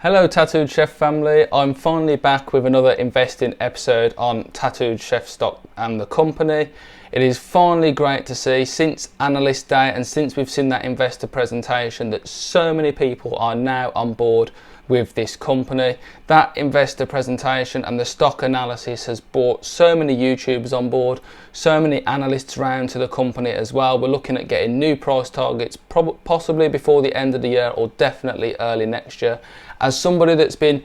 Hello Tattooed Chef family, I'm finally back with another investing episode on Tattooed Chef stock and the company. It is finally great to see since Analyst Day and since we've seen that investor presentation that so many people are now on board with this company. That investor presentation and the stock analysis has brought so many YouTubers on board, so many analysts around to the company as well. We're looking at getting new price targets possibly before the end of the year or definitely early next year. As somebody that's been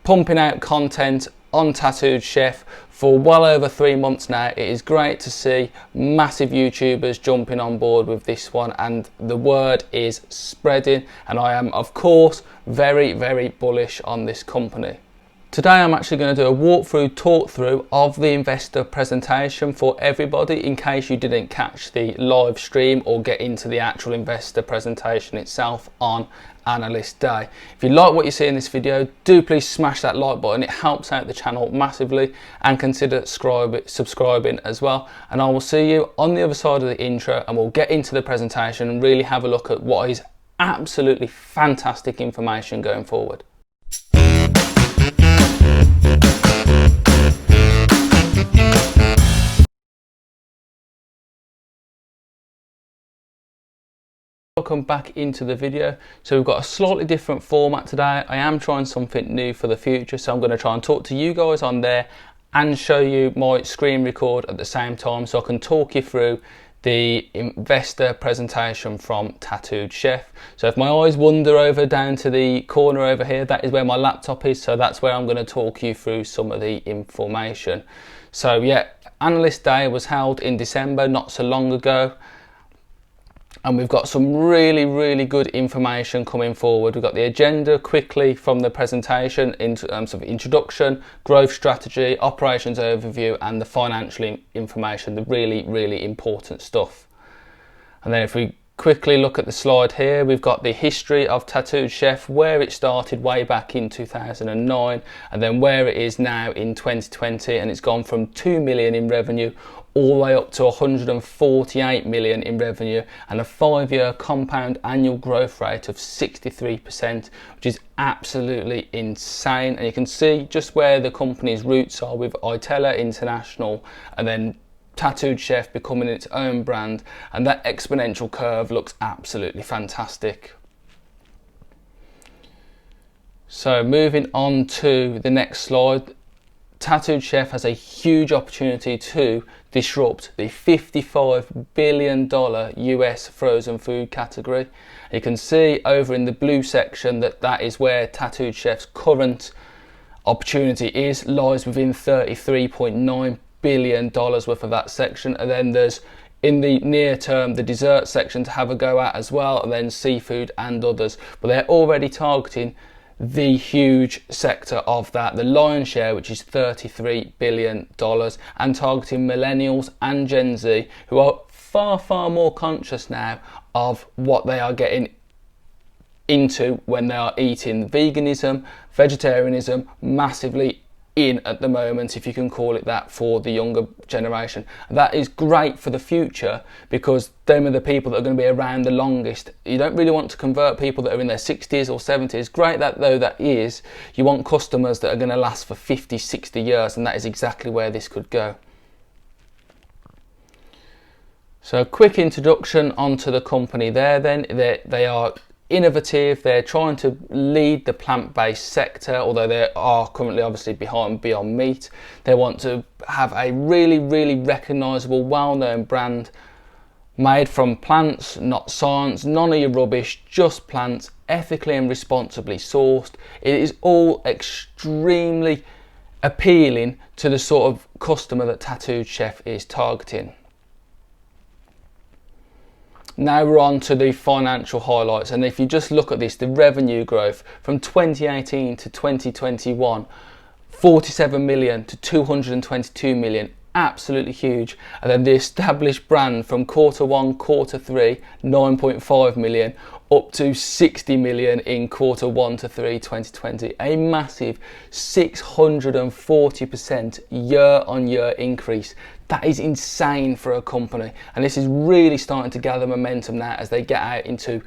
pumping out content on Tattooed Chef for well over 3 months now, it is great to see massive YouTubers jumping on board with this one, and the word is spreading, and I am of course very bullish on this company. Today I'm actually going to do a walkthrough, talk through of the investor presentation for everybody in case you didn't catch the live stream or get into the actual investor presentation itself on Analyst Day. If you like what you see in this video, do please smash that like button. It helps out the channel massively, and consider subscribing as well. And I will see you on the other side of the intro and we'll get into the presentation and really have a look at what is absolutely fantastic information going forward. Welcome back into the video. So we've got a slightly different format today. I am trying something new for the future, so I'm going to try and talk to you guys on there and show you my screen record at the same time, so I can talk you through the investor presentation from Tattooed Chef. So if my eyes wander over down to the corner over here, that is where my laptop is, so that's where I'm going to talk you through some of the information. So yeah, Analyst Day was held in December, not so long ago. And we've got some really good information coming forward. We've got the agenda quickly from the presentation in terms of introduction, growth strategy, operations overview, and the financial information, the really important stuff. And then if we quickly look at the slide here, we've got the history of Tattooed Chef, where it started way back in 2009 and then where it is now in 2020, and it's gone from 2 million in revenue all the way up to 148 million in revenue, and a 5-year compound annual growth rate of 63%, which is absolutely insane. And you can see just where the company's roots are with Itella International and then Tattooed Chef becoming its own brand, and that exponential curve looks absolutely fantastic. So moving on to the next slide, Tattooed Chef has a huge opportunity to disrupt the $55 billion US frozen food category. You can see over in the blue section that is where Tattooed Chef's current opportunity lies within $33.9 billion worth of that section, and then there's in the near term the dessert section to have a go at as well, and then seafood and others, but they're already targeting the huge sector of that, the lion's share, which is $33 billion, and targeting millennials and Gen Z, who are far more conscious now of what they are getting into when they are eating. Veganism, vegetarianism, massively in at the moment, if you can call it that, for the younger generation. That is great for the future because them are the people that are going to be around the longest. You don't really want to convert people that are in their 60s or 70s. Great that though that is, you want customers that are going to last for 50, 60 years, and that is exactly where this could go. So a quick introduction onto the company there then. They are innovative. They're trying to lead the plant-based sector, although they are currently obviously behind Beyond Meat. They want to have a really recognizable, well-known brand made from plants, not science, none of your rubbish, just plants, ethically and responsibly sourced. It is all extremely appealing to the sort of customer that Tattooed Chef is targeting. Now we're on to the financial highlights, and if you just look at this, the revenue growth from 2018 to 2021, 47 million to 222 million, absolutely huge. And then the established brand from Q1, Q3, 9.5 million up to 60 million in Q1 to 3 2020, a massive 640% year-on-year increase. That is insane for a company, and this is really starting to gather momentum now as they get out into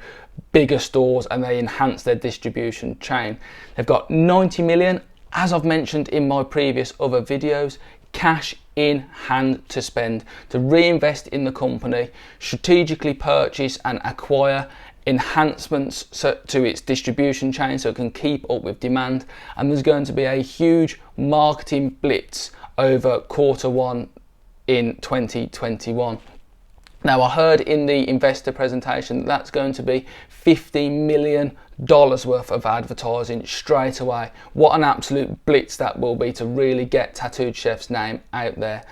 bigger stores and they enhance their distribution chain. They've got 90 million, as I've mentioned in my previous other videos, cash in hand to spend, to reinvest in the company, strategically purchase and acquire enhancements to its distribution chain so it can keep up with demand. And there's going to be a huge marketing blitz over Q1 in 2021. Now, I heard in the investor presentation that's going to be $50 million worth of advertising straight away. What an absolute blitz that will be to really get Tattooed Chef's name out there.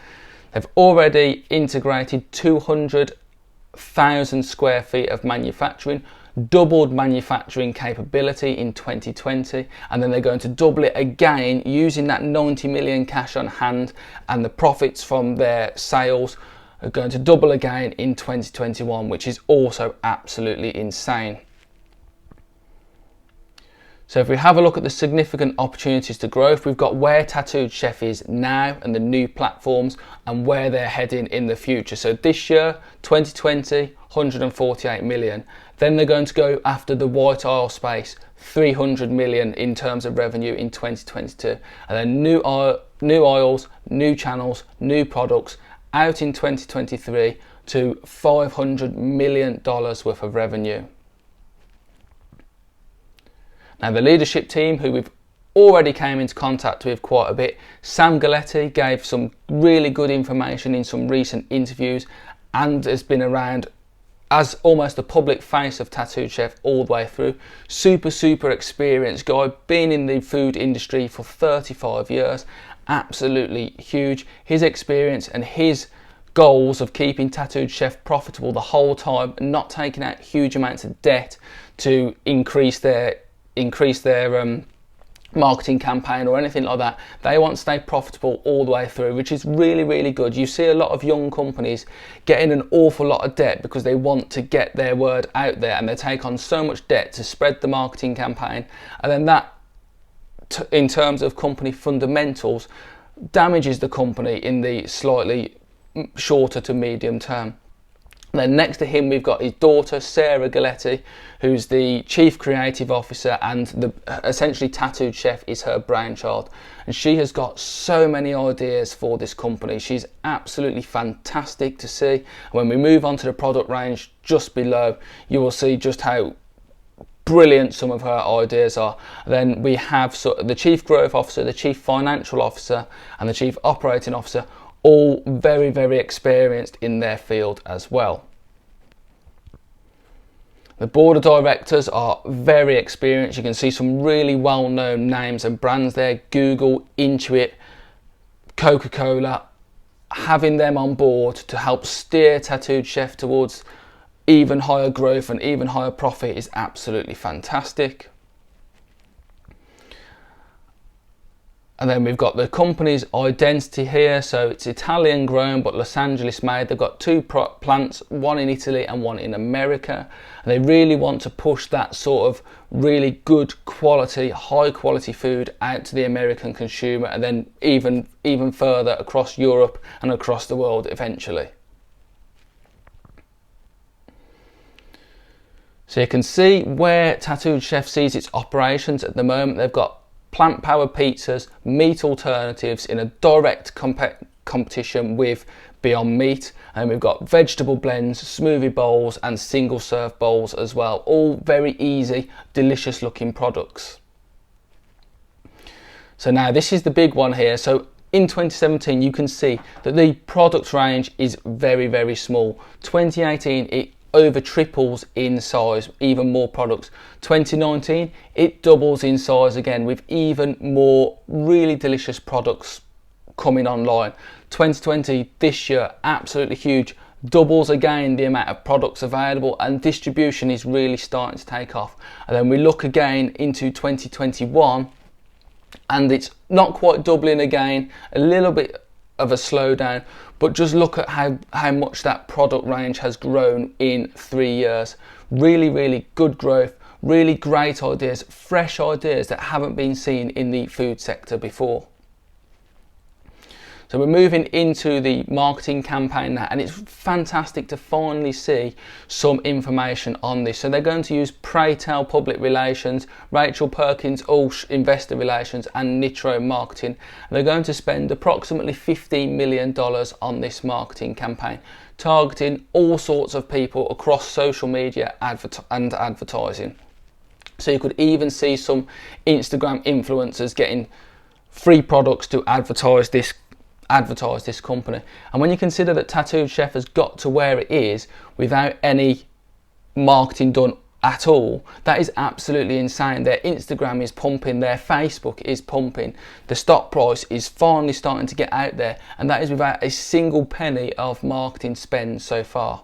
They've already integrated 200,000 square feet of manufacturing, doubled manufacturing capability in 2020, and then they're going to double it again using that 90 million cash on hand, and the profits from their sales are going to double again in 2021, which is also absolutely insane. So if we have a look at the significant opportunities to growth, we've got where Tattooed Chef is now and the new platforms and where they're heading in the future. So this year, 2020, 148 million. Then they're going to go after the white aisle space, 300 million in terms of revenue in 2022. And then new aisles, new channels, new products out in 2023 to $500 million worth of revenue. Now, the leadership team, who we've already came into contact with quite a bit, Sam Galletti gave some really good information in some recent interviews and has been around as almost the public face of Tattooed Chef all the way through. Super experienced guy, been in the food industry for 35 years, absolutely huge. His experience and his goals of keeping Tattooed Chef profitable the whole time and not taking out huge amounts of debt to increase their marketing campaign or anything like that. They want to stay profitable all the way through, which is really good. You see a lot of young companies getting an awful lot of debt because they want to get their word out there, and they take on so much debt to spread the marketing campaign, and then that in terms of company fundamentals damages the company in the slightly shorter to medium term. And then next to him we've got his daughter Sarah Galletti, who's the Chief Creative Officer, and essentially Tattooed Chef is her brainchild, and she has got so many ideas for this company. She's absolutely fantastic to see. When we move on to the product range just below, you will see just how brilliant some of her ideas are. Then we have the Chief Growth Officer, the Chief Financial Officer and the Chief Operating Officer, all very experienced in their field as well. The board of directors are very experienced. You can see some really well-known names and brands there: Google, Intuit, Coca-Cola. Having them on board to help steer Tattooed Chef towards even higher growth and even higher profit is absolutely fantastic. And then we've got the company's identity here. So it's Italian grown but Los Angeles made. They've got two plants, one in Italy and one in America. And they really want to push that sort of really good quality, high quality food out to the American consumer, and then even further across Europe and across the world eventually. So you can see where Tattooed Chef sees its operations at the moment. They've got plant-powered pizzas, meat alternatives in a direct competition with Beyond Meat, and we've got vegetable blends, smoothie bowls and single serve bowls as well. All very easy, delicious looking products. So now this is the big one here. So in 2017 you can see that the product range is very small. 2018 it over triples in size, even more products. 2019 it doubles in size again with even more really delicious products coming online. 2020 this year, absolutely huge, doubles again the amount of products available, and distribution is really starting to take off. And then we look again into 2021 and it's not quite doubling again, a little bit of a slowdown, but just look at how much that product range has grown in 3 years. Really good growth, really great ideas, fresh ideas that haven't been seen in the food sector before. So we're moving into the marketing campaign now, and it's fantastic to finally see some information on this. So they're going to use Praytell Public Relations, Rachel Perkins Ulsh Investor Relations, and Nitro Marketing. And they're going to spend approximately $15 million on this marketing campaign, targeting all sorts of people across social media and advertising. So you could even see some Instagram influencers getting free products to advertise this company. And when you consider that Tattooed Chef has got to where it is without any marketing done at all, that is absolutely insane. Their Instagram is pumping, their Facebook is pumping, the stock price is finally starting to get out there, and that is without a single penny of marketing spend so far.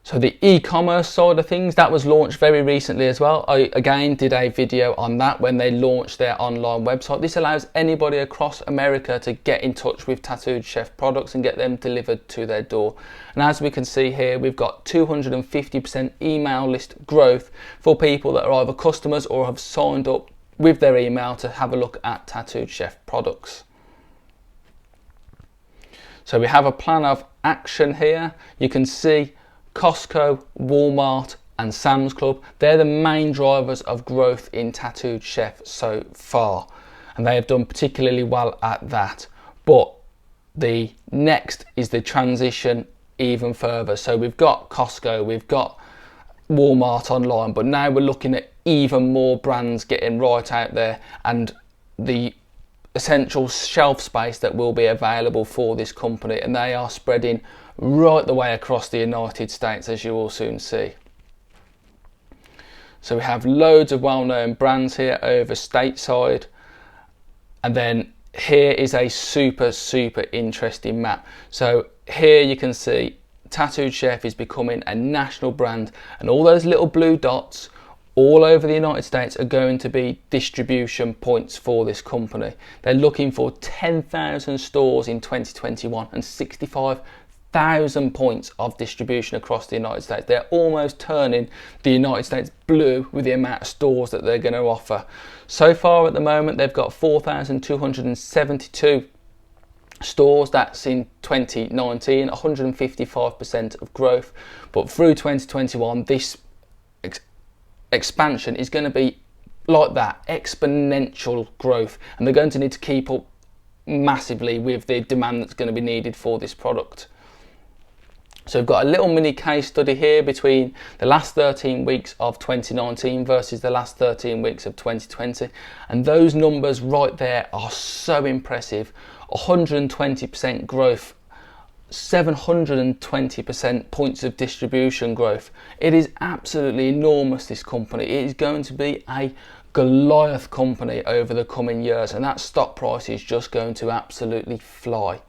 So the e-commerce side of things, that was launched very recently as well. I again did a video on that when they launched their online website. This allows anybody across America to get in touch with Tattooed Chef products and get them delivered to their door. And as we can see here, we've got 250% email list growth for people that are either customers or have signed up with their email to have a look at Tattooed Chef products. So we have a plan of action here. You can see Costco, Walmart and Sam's Club, they're the main drivers of growth in Tattooed Chef so far, and they have done particularly well at that. But the next is the transition even further. So we've got Costco, we've got Walmart online, but now we're looking at even more brands getting right out there, and the essential shelf space that will be available for this company, and they are spreading right the way across the United States, as you will soon see. So we have loads of well-known brands here over stateside, and then here is a super interesting map. So here you can see Tattooed Chef is becoming a national brand, and all those little blue dots all over the United States are going to be distribution points for this company. They're looking for 10,000 stores in 2021 and 65,000 points of distribution across the United States. They're almost turning the United States blue with the amount of stores that they're going to offer. So far at the moment, they've got 4,272 stores. That's in 2019, 155% of growth. But through 2021, this expansion is going to be like that, exponential growth, and they're going to need to keep up massively with the demand that's going to be needed for this product. So we've got a little mini case study here between the last 13 weeks of 2019 versus the last 13 weeks of 2020, and those numbers right there are so impressive. 120% growth, 720% points of distribution growth. It is absolutely enormous, this company. It is going to be a Goliath company over the coming years, and that stock price is just going to absolutely fly.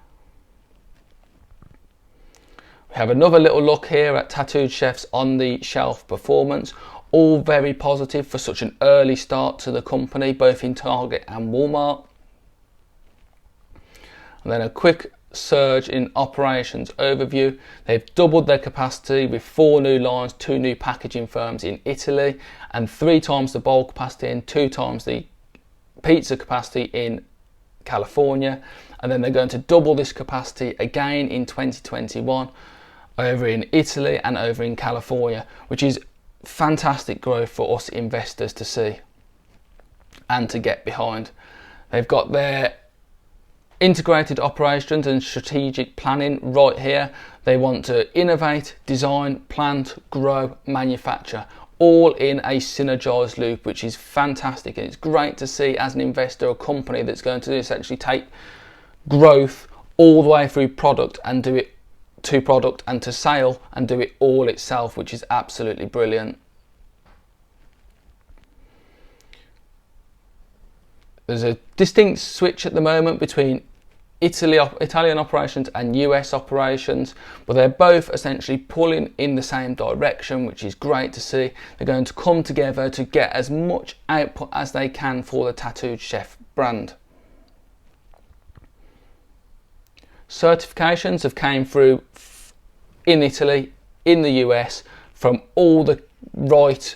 We have another little look here at Tattooed Chef's on the shelf performance. All very positive for such an early start to the company, both in Target and Walmart. And then a quick surge in operations overview. They've doubled their capacity with 4 new lines, 2 new packaging firms in Italy, and 3 times the bowl capacity and 2 times the pizza capacity in California. And then they're going to double this capacity again in 2021 over in Italy and over in California, which is fantastic growth for us investors to see and to get behind. They've got their integrated operations and strategic planning right here. They want to innovate, design, plant, grow, manufacture, all in a synergized loop, which is fantastic. And it's great to see as an investor a company that's going to essentially take growth all the way through product and do it to product and to sale and do it all itself, which is absolutely brilliant. There's a distinct switch at the moment between Italian operations and US operations, but they're both essentially pulling in the same direction, which is great to see. They're going to come together to get as much output as they can for the Tattooed Chef brand. Certifications have came through in Italy, in the US, from all the right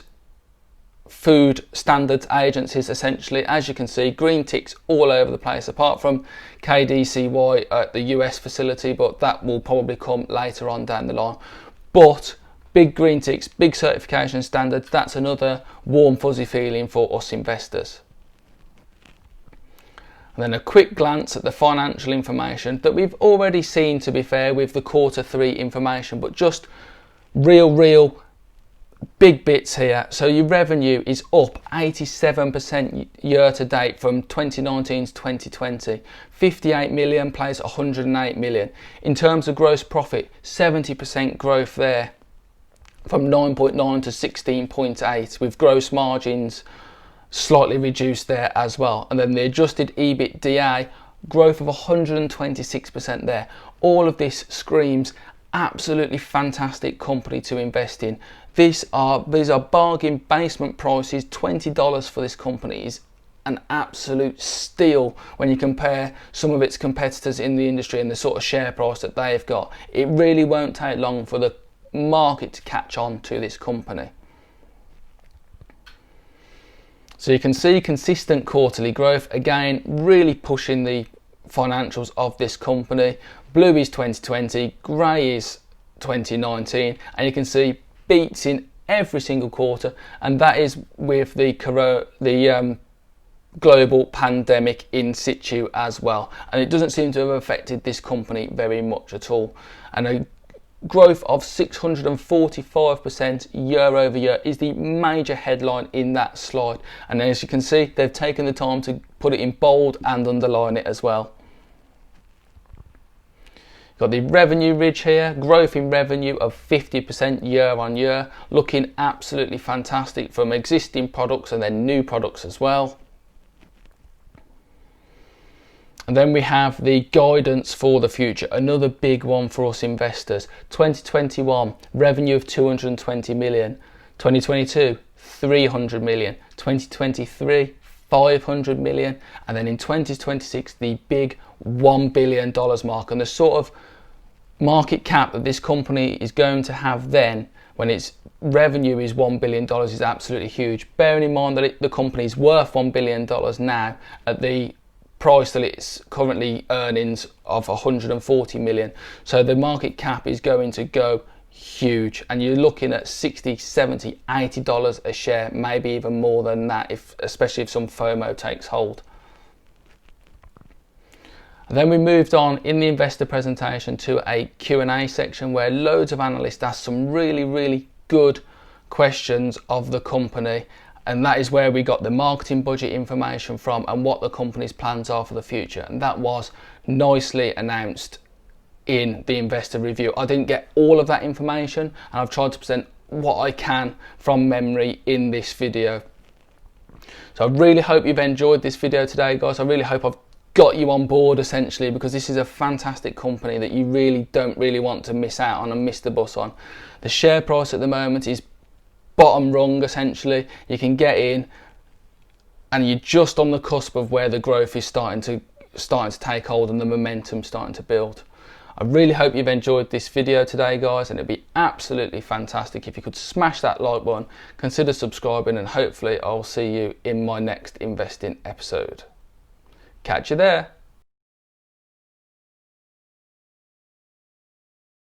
food standards agencies essentially. As you can see, green ticks all over the place, apart from KDCY at the US facility, but that will probably come later on down the line. But big green ticks, big certification standards, that's another warm fuzzy feeling for us investors. And then a quick glance at the financial information that we've already seen, to be fair, with the Q3 information, but just real big bits here. So your revenue is up 87% year to date from 2019 to 2020. 58 million plays 108 million. In terms of gross profit, 70% growth there from 9.9 to 16.8, with gross margins slightly reduced there as well. And then the adjusted EBITDA growth of 126% there. All of this screams absolutely fantastic company to invest in. These are bargain basement prices. $20 for this company is an absolute steal when you compare some of its competitors in the industry and the sort of share price that they've got. It really won't take long for the market to catch on to this company. So you can see consistent quarterly growth, again really pushing the financials of this company. Blue is 2020, grey is 2019, and you can see beats in every single quarter, and that is with the global pandemic in situ as well, and it doesn't seem to have affected this company very much at all. And a growth of 645% year over year is the major headline in that slide, and as you can see, they've taken the time to put it in bold and underline it as well. Got the revenue ridge here, growth in revenue of 50% year on year, looking absolutely fantastic from existing products and then new products as well. And then we have the guidance for the future, another big one for us investors. 2021, revenue of 220 million. 2022, 300 million. 2023, 500 million. And then in 2026, the big $1 billion mark. And the sort of market cap that this company is going to have then, when its revenue is $1 billion, is absolutely huge. Bearing in mind that the company is worth $1 billion now at the price that it's currently earnings of 140 million. So the market cap is going to go huge, and you're looking at $60, $70, $80 a share, maybe even more than that, especially if some FOMO takes hold. And then we moved on in the investor presentation to a Q&A section where loads of analysts asked some really good questions of the company, and that is where we got the marketing budget information from and what the company's plans are for the future, and that was nicely announced in the investor review. I didn't get all of that information, and I've tried to present what I can from memory in this video. So I really hope you've enjoyed this video today, guys. I really hope I've got you on board essentially, because this is a fantastic company that you really don't want to miss out on and miss the bus on. The share price at the moment is bottom rung essentially. You can get in and you're just on the cusp of where the growth is starting to take hold and the momentum starting to build. I really hope you've enjoyed this video today, guys, and it'd be absolutely fantastic if you could smash that like button, consider subscribing, and hopefully I'll see you in my next investing episode. Catch you there.